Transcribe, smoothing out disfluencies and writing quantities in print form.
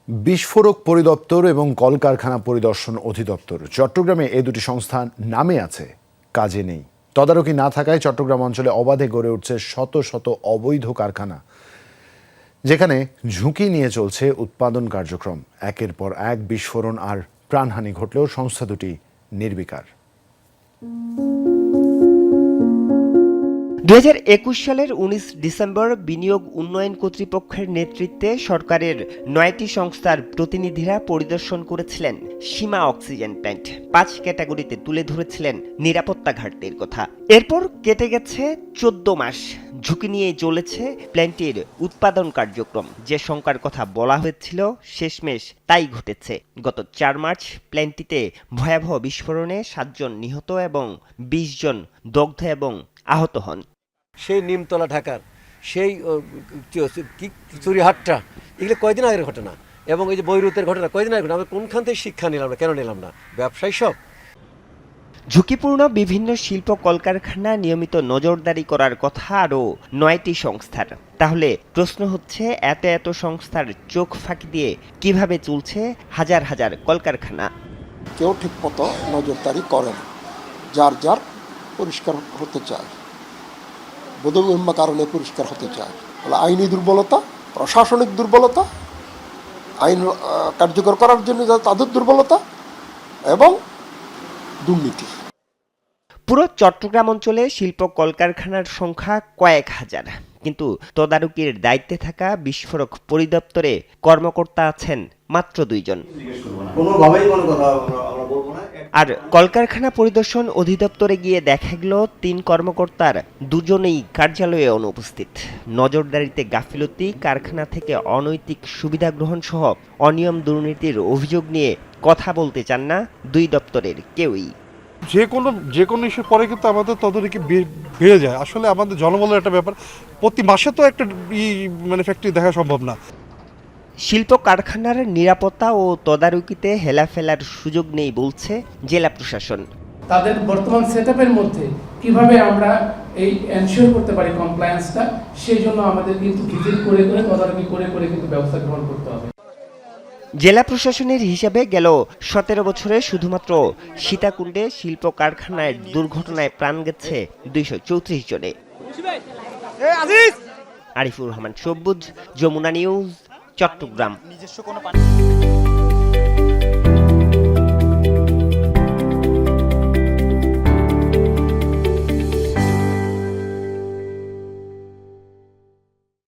বিস্ফোরক পরিদপ্তর এবং কলকারখানা পরিদর্শন অধিদপ্তর চট্টগ্রামে এই দুটি সংস্থা নামে আছে, কাজে নেই। তদারকি না থাকায় চট্টগ্রাম অঞ্চলে অবাধে গড়ে উঠছে শত শত অবৈধ কারখানা, যেখানে ঝুঁকি নিয়ে চলছে উৎপাদন কার্যক্রম। একের পর এক বিস্ফোরণ আর প্রাণহানি ঘটলেও সংস্থা দুটি নির্বিকার। 2021 সালের 19 ডিসেম্বর বিনিয়োগ উন্নয়ন কর্তৃপক্ষের নেতৃত্বে সরকারের 9টি সংস্থার প্রতিনিধিরা পরিদর্শন করেছিলেন সীমা অক্সিজেন প্ল্যান্ট। 5 ক্যাটাগরিতে তুলে ধরেছিলেন নিরাপত্তা ঘাটতির কথা। এরপর কেটে গেছে 14 মাস, ঝুঁকি নিয়ে চলেছে প্ল্যান্টের উৎপাদন কার্যক্রম। যে শঙ্কার কথা বলা হয়েছিল শেষমেশ তাই ঘটেছে। গত 4 মার্চ প্ল্যান্টটিতে ভয়াবহ বিস্ফোরণে 7 জন নিহত এবং 20 জন দগ্ধ এবং আহত হন। সেই নিমতলা ঢাকার সেই চুরিহাটটা, এগুলো কয়দিন আগের ঘটনা, এবং এই যে বৈরুতের ঘটনা কয়দিন আগের ঘটনা। আমরা কোনখান থেকে শিক্ষা নিলাম না, কেন নিলাম না? ব্যবসায়ী সব ঝুঁকিপূর্ণ বিভিন্ন শিল্প কলকারখানা নিয়মিত নজরদারি করার কথা আরও 9টি সংস্থার। তাহলে প্রশ্ন হচ্ছে, এত এত সংস্থার চোখ ফাঁকি দিয়ে কিভাবে চলছে হাজার হাজার কলকারখানা? কেউ ঠিক মতো নজরদারি করে না, যার যার পরিষ্কার হতে চায়, বোধগম্য কারণে পরিষ্কার হতে চায়। বলে আইনি দুর্বলতা, প্রশাসনিক দুর্বলতা, আইন কার্যকর করার জন্য তাদের দুর্বলতা এবং দুর্নীতি। পুরো চট্টগ্রাম অঞ্চলে শিল্প কলকারখানার সংখ্যা কয়েক হাজার, কিন্তু তদারকির দায়িত্বে থাকা বিস্ফোরক পরিদপ্তরে কর্মকর্তা আছেন মাত্র 2 জন। আর কলকারখানা পরিদর্শন অধিদপ্তরে গিয়ে দেখা গেল 3 কর্মকর্তার 2 জনেই কার্যালয়ে অনুপস্থিত। নজরদারিতে গাফিলতি, কারখানা থেকে অনৈতিক সুবিধা গ্রহণ সহ অনিয়ম দুর্নীতির অভিযোগ নিয়ে কথা বলতে চান না 2 দপ্তরের কেউই। যে কোনো ইস্যুর পরে কিন্তু আমাদের তদারকি বেড়ে যায়। আসলে আমাদের জনবলের একটা ব্যাপার, প্রতি মাসে তো একটা ফ্যাক্টরি দেখা সম্ভব না। শিল্প কারখানার নিরাপত্তা ও তদারকিতে হেলাফেলার সুযোগ নেই বলছে জেলা প্রশাসন। তাদের বর্তমান সেটআপের মধ্যে কিভাবে আমরা এই এনশিওর করতে পারি কমপ্লায়েন্সটা, সেই জন্য আমাদের কিন্তু ভিজিট করে তদারকি করে কিন্তু ব্যবস্থা গ্রহণ করতে হবে। জেলা প্রশাসনের হিসাবে গেল 17 বছরে শুধুমাত্র সীতাকুণ্ডে শিল্প কারখানায় দুর্ঘটনায় প্রাণ গেছে 234 জনে। আরিফুর রহমান সবুজ, যমুনা নিউজ, চট্টগ্রাম।